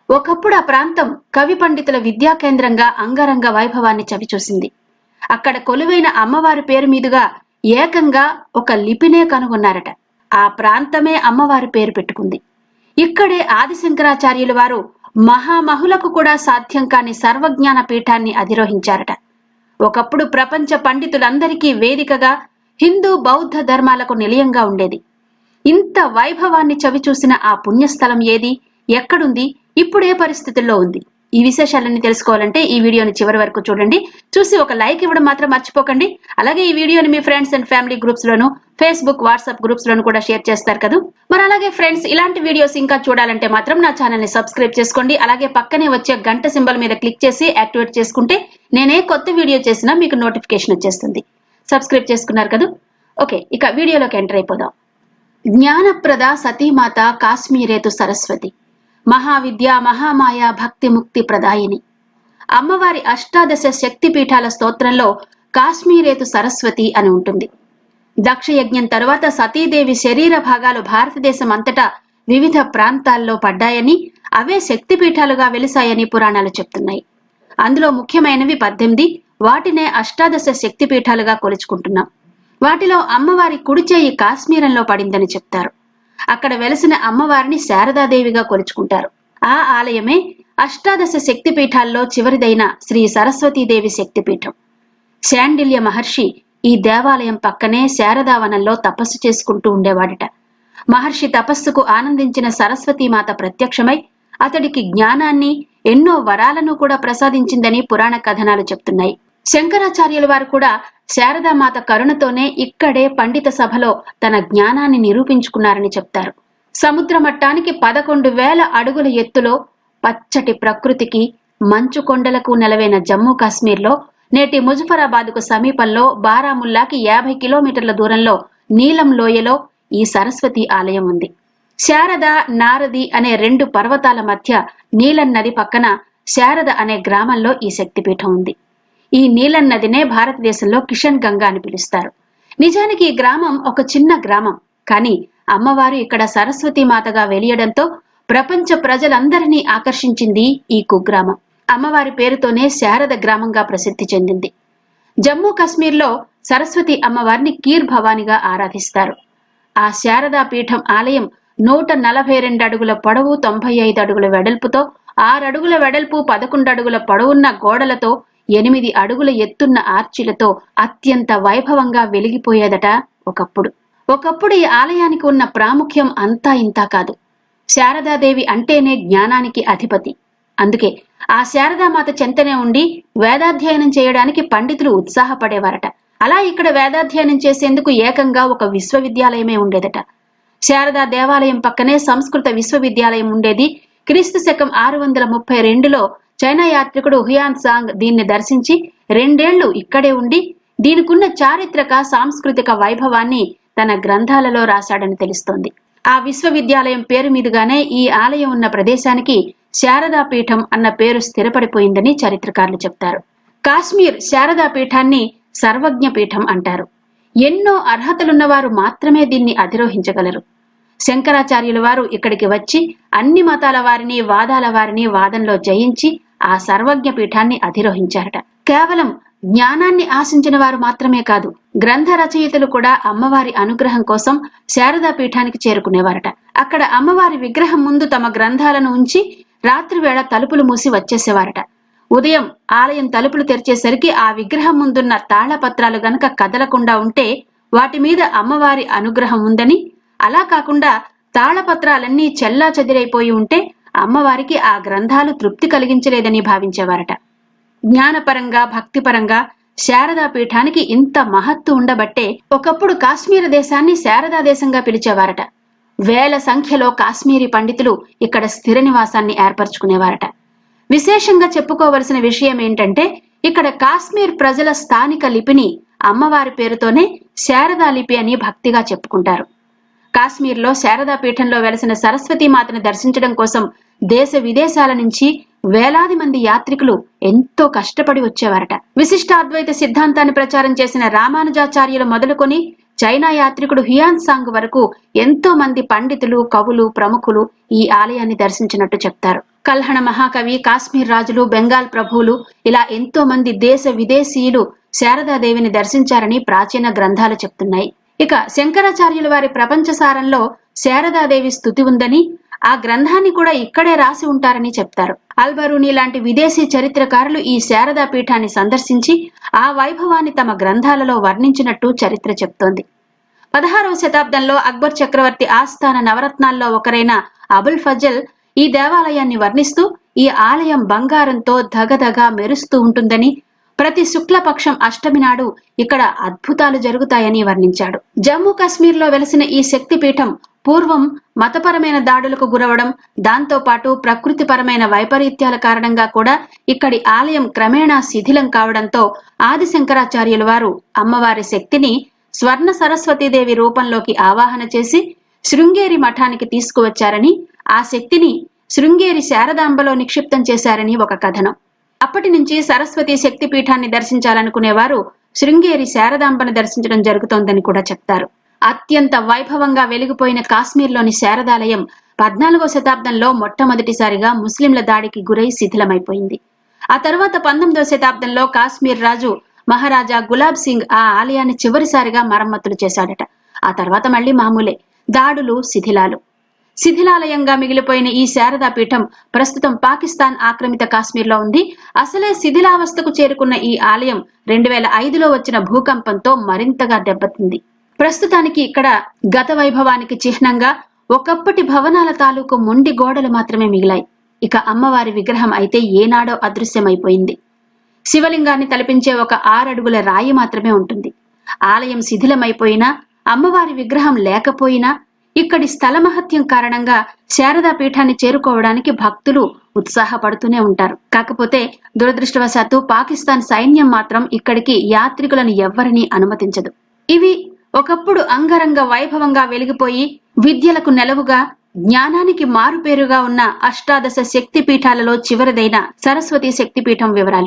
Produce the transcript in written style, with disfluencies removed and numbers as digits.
ఒకప్పుడు ఆ ప్రాంతం కవి పండితుల విద్యా కేంద్రంగా అంగరంగ వైభవాన్ని చవిచూసింది. అక్కడ కొలువైన అమ్మవారి పేరు మీదుగా ఏకంగా ఒక లిపినే కనుగొన్నారట. ఆ ప్రాంతమే అమ్మవారి పేరు పెట్టుకుంది. ఇక్కడే ఆదిశంకరాచార్యుల వారు మహామహులకు కూడా సాధ్యం కాని సర్వజ్ఞాన పీఠాన్ని అధిరోహించారట. ఒకప్పుడు ప్రపంచ పండితులందరికీ వేదికగా హిందూ బౌద్ధ ధర్మాలకు నిలయంగా ఉండేది. ఇంత వైభవాన్ని చవిచూసిన ఆ పుణ్యస్థలం ఏది, ఎక్కడుంది, ఇప్పుడే పరిస్థితుల్లో ఉంది? ఈ విశేషాలన్నీ తెలుసుకోవాలంటే ఈ వీడియోని చివరి వరకు చూడండి. చూసి ఒక లైక్ ఇవ్వడం మాత్రం మర్చిపోకండి. అలాగే ఈ వీడియోని మీ ఫ్రెండ్స్ అండ్ ఫ్యామిలీ గ్రూప్స్ లోను, ఫేస్బుక్, వాట్సాప్ గ్రూప్స్ లోను కూడా షేర్ చేస్తారు కదా. మరి అలాగే ఫ్రెండ్స్, ఇలాంటి వీడియోస్ ఇంకా చూడాలంటే మాత్రం నా ఛానల్ ని సబ్స్క్రైబ్ చేసుకోండి. అలాగే పక్కనే వచ్చే గంట సింబల్ మీద క్లిక్ చేసి యాక్టివేట్ చేసుకుంటే నేనే కొత్త వీడియో చేసినా మీకు నోటిఫికేషన్ వచ్చేస్తుంది. సబ్స్క్రైబ్ చేసుకున్నారు కదా. ఓకే, ఇక వీడియోలోకి ఎంటర్ అయిపోదాం. జ్ఞానప్రద సతీమాత కాశ్మీరేతు సరస్వతి, మహావిద్య మహామాయ భక్తి ముక్తి ప్రదాయిని. అమ్మవారి అష్టాదశ శక్తి పీఠాల స్తోత్రంలో కాశ్మీరేతు సరస్వతి అని ఉంటుంది. దక్షయజ్ఞం తరువాత సతీదేవి శరీర భాగాలు భారతదేశం అంతటా వివిధ ప్రాంతాల్లో పడ్డాయని, అవే శక్తిపీఠాలుగా వెలిశాయని పురాణాలు చెప్తున్నాయి. అందులో ముఖ్యమైనవి 18, వాటినే అష్టాదశ శక్తిపీఠాలుగా కొలుచుకుంటున్నాం. వాటిలో అమ్మవారి కుడిచేయి కాశ్మీరంలో పడిందని చెప్తారు. అక్కడ వెలసిన అమ్మవారిని శారదాదేవిగా కొలుచుకుంటారు. ఆ ఆలయమే అష్టాదశ శక్తిపీఠాల్లో చివరిదైన శ్రీ సరస్వతీదేవి శక్తిపీఠం. శాండిల్య మహర్షి ఈ దేవాలయం పక్కనే శారదావనంలో తపస్సు చేసుకుంటూ ఉండేవాడట. మహర్షి తపస్సుకు ఆనందించిన సరస్వతీమాత ప్రత్యక్షమై అతడికి జ్ఞానాన్ని, ఎన్నో వరాలను కూడా ప్రసాదించిందని పురాణ కథనాలు చెప్తున్నాయి. శంకరాచార్యుల వారు కూడా శారదామాత కరుణతోనే ఇక్కడే పండిత సభలో తన జ్ఞానాన్ని నిరూపించుకున్నారని చెప్తారు. సముద్ర మట్టానికి 11,000 అడుగుల ఎత్తులో పచ్చటి ప్రకృతికి, మంచు కొండలకు నెలవైన జమ్మూ కాశ్మీర్లో నేటి ముజఫరాబాద్కు సమీపంలో బారాముల్లాకి 50 కిలోమీటర్ల దూరంలో నీలం లోయలో ఈ సరస్వతి ఆలయం ఉంది. శారద, నారది అనే 2 పర్వతాల మధ్య నీలం నది పక్కన శారద అనే గ్రామంలో ఈ శక్తిపీఠం ఉంది. ఈ నీలం నదినే భారతదేశంలో కిషన్ గంగా అని పిలుస్తారు. నిజానికి ఈ గ్రామం ఒక చిన్న గ్రామం, కానీ అమ్మవారు ఇక్కడ సరస్వతి మాతగా వెలియడంతో ప్రపంచ ప్రజలందరినీ ఆకర్షించింది ఈ కుగ్రామం. అమ్మవారి పేరుతోనే శారద గ్రామంగా ప్రసిద్ధి చెందింది. జమ్మూ కాశ్మీర్లో సరస్వతి అమ్మవారిని కీర్ భవానిగా ఆరాధిస్తారు. ఆ శారదా పీఠం ఆలయం 142 అడుగుల పొడవు, 95 అడుగుల వెడల్పుతో, 6 అడుగుల వెడల్పు, 11 అడుగుల పొడవున్న గోడలతో, 8 అడుగుల ఎత్తున్న ఆర్చిలతో అత్యంత వైభవంగా వెలిగిపోయేదట ఒకప్పుడు ఈ ఆలయానికి ఉన్న ప్రాముఖ్యం అంతా ఇంతా కాదు. శారదాదేవి అంటేనే జ్ఞానానికి అధిపతి. అందుకే ఆ శారదామాత చెంతనే ఉండి వేదాధ్యయనం చేయడానికి పండితులు ఉత్సాహపడేవారట. అలా ఇక్కడ వేదాధ్యయనం చేసేందుకు ఏకంగా ఒక విశ్వవిద్యాలయమే ఉండేదట. శారదా దేవాలయం పక్కనే సంస్కృత విశ్వవిద్యాలయం ఉండేది. క్రీస్తు శకం 632లో చైనా యాత్రికుడు హుయాన్ సాంగ్ దీన్ని దర్శించి 2 ఏళ్లు ఇక్కడే ఉండి దీనికున్న చారిత్రక, సాంస్కృతిక వైభవాన్ని తన గ్రంథాలలో రాశాడని తెలుస్తోంది. ఆ విశ్వవిద్యాలయం పేరు మీదుగానే ఈ ఆలయం ఉన్న ప్రదేశానికి శారదా పీఠం అన్న పేరు స్థిరపడిపోయిందని చరిత్రకారులు చెప్తారు. కాశ్మీర్ శారదా పీఠాన్ని సర్వజ్ఞ పీఠం అంటారు. ఎన్నో అర్హతలున్నవారు మాత్రమే దీన్ని అధిరోహించగలరు. శంకరాచార్యుల వారు ఇక్కడికి వచ్చి అన్ని మతాల వారిని, వాదాల వారిని వాదంలో జయించి ఆ సర్వజ్ఞ పీఠాన్ని అధిరోహించారట. కేవలం జ్ఞానాన్ని ఆశించిన వారు మాత్రమే కాదు, గ్రంథ రచయితలు కూడా అమ్మవారి అనుగ్రహం కోసం శారదా పీఠానికి చేరుకునేవారట. అక్కడ అమ్మవారి విగ్రహం ముందు తమ గ్రంథాలను ఉంచి రాత్రి వేళ తలుపులు మూసి వచ్చేసేవారట. ఉదయం ఆలయం తలుపులు తెరిచేసరికి ఆ విగ్రహం ముందున్న తాళపత్రాలు గనక కదలకుండా ఉంటే వాటి మీద అమ్మవారి అనుగ్రహం ఉందని, అలా కాకుండా తాళపత్రాలన్నీ చెల్లా చెదిరైపోయి ఉంటే అమ్మవారికి ఆ గ్రంథాలు తృప్తి కలిగించలేదని భావించేవారట. జ్ఞానపరంగా, భక్తిపరంగా శారదా పీఠానికి ఇంత మహత్తు ఉండబట్టే ఒకప్పుడు కాశ్మీర దేశాన్ని శారదా దేశంగా పిలిచేవారట. వేల సంఖ్యలో కాశ్మీరీ పండితులు ఇక్కడ స్థిర నివాసాన్ని ఏర్పరచుకునేవారట. విశేషంగా చెప్పుకోవలసిన విషయం ఏంటంటే, ఇక్కడ కాశ్మీర్ ప్రజల స్థానిక లిపిని అమ్మవారి పేరుతోనే శారదా లిపి అని భక్తిగా చెప్పుకుంటారు. కాశ్మీర్లో శారదా పీఠంలో వెలసిన సరస్వతీ మాతను దర్శించడం కోసం దేశ విదేశాల నుంచి వేలాది మంది యాత్రికులు ఎంతో కష్టపడి వచ్చేవారట. విశిష్టాద్వైత సిద్ధాంతాన్ని ప్రచారం చేసిన రామానుజాచార్యులు మొదలుకొని చైనా యాత్రికుడు హ్యుయాన్ సాంగ్ వరకు ఎంతో మంది పండితులు, కవులు, ప్రముఖులు ఈ ఆలయాన్ని దర్శించినట్టు చెప్తారు. కల్హణ మహాకవి, కాశ్మీర్ రాజులు, బెంగాల్ ప్రభువులు ఇలా ఎంతో మంది దేశ విదేశీయులు శారదాదేవిని దర్శించారని ప్రాచీన గ్రంథాలు చెప్తున్నాయి. ఇక శంకరాచార్యుల వారి ప్రపంచసారంలో శారదాదేవి స్తుతి ఉందని, ఆ గ్రంథాన్ని కూడా ఇక్కడే రాసి ఉంటారని చెప్తారు. అల్బరూని లాంటి విదేశీ చరిత్రకారులు ఈ శారదా పీఠాన్ని సందర్శించి ఆ వైభవాన్ని తమ గ్రంథాలలో వర్ణించినట్టు చరిత్ర చెప్తోంది. 16వ శతాబ్దంలో అక్బర్ చక్రవర్తి ఆస్థాన నవరత్నాల్లో ఒకరైన అబుల్ ఫజల్ ఈ దేవాలయాన్ని వర్ణిస్తూ ఈ ఆలయం బంగారంతో ధగధగ మెరుస్తూ ఉంటుందని, ప్రతి శుక్లపక్షం అష్టమి నాడు ఇక్కడ అద్భుతాలు జరుగుతాయని వర్ణించాడు. జమ్మూ కాశ్మీర్ లో వెలసిన ఈ శక్తిపీఠం పూర్వం మతపరమైన దాడులకు గురవడం, దాంతో పాటు ప్రకృతిపరమైన వైపరీత్యాల కారణంగా కూడా ఇక్కడి ఆలయం క్రమేణా శిథిలం కావడంతో ఆది శంకరాచార్యుల వారు అమ్మవారి శక్తిని స్వర్ణ సరస్వతీదేవి రూపంలోకి ఆవాహన చేసి శృంగేరి మఠానికి తీసుకువచ్చారని, ఆ శక్తిని శృంగేరి శారదాంబలో నిక్షిప్తం చేశారని ఒక కథనం. అప్పటి నుంచి సరస్వతి శక్తి పీఠాన్ని దర్శించాలనుకునేవారు శృంగేరి శారదాంబను దర్శించడం జరుగుతోందని కూడా చెప్తారు. అత్యంత వైభవంగా వెలిగిపోయిన కాశ్మీర్లోని శారదాలయం 14వ శతాబ్దంలో మొట్టమొదటిసారిగా ముస్లింల దాడికి గురై శిథిలమైపోయింది. ఆ తర్వాత 19వ శతాబ్దంలో కాశ్మీర్ రాజు మహారాజా గులాబ్ సింగ్ ఆ ఆలయాన్ని చివరిసారిగా మరమ్మతులు చేశాడట. ఆ తర్వాత మళ్లీ మామూలే, దాడులు, శిథిలాలయంగా మిగిలిపోయిన ఈ శారదా పీఠం ప్రస్తుతం పాకిస్తాన్ ఆక్రమిత కాశ్మీర్లో ఉంది. అసలే శిథిలావస్థకు చేరుకున్న ఈ ఆలయం 2005లో వచ్చిన భూకంపంతో మరింతగా దెబ్బతింది. ప్రస్తుతానికి ఇక్కడ గత వైభవానికి చిహ్నంగా ఒకప్పటి భవనాల తాలూకు మొండి గోడలు మాత్రమే మిగిలాయి. ఇక అమ్మవారి విగ్రహం అయితే ఏనాడో అదృశ్యమైపోయింది. శివలింగాన్ని తలపించే ఒక 6 అడుగుల రాయి మాత్రమే ఉంటుంది. ఆలయం శిథిలమైపోయినా, అమ్మవారి విగ్రహం లేకపోయినా ఇక్కడి స్థల మహత్యం కారణంగా శారదా పీఠాన్ని చేరుకోవడానికి భక్తులు ఉత్సాహపడుతూనే ఉంటారు. కాకపోతే దురదృష్టవశాత్తు పాకిస్తాన్ సైన్యం మాత్రం ఇక్కడికి యాత్రికులను ఎవ్వరినీ అనుమతించదు. ఇవి ఒకప్పుడు అంగరంగ వైభవంగా వెలిగిపోయి విద్యలకు నెలవుగా, జ్ఞానానికి మారుపేరుగా ఉన్న అష్టాదశ శక్తి పీఠాలలో చివరిదైన సరస్వతి శక్తిపీఠం వివరాలు.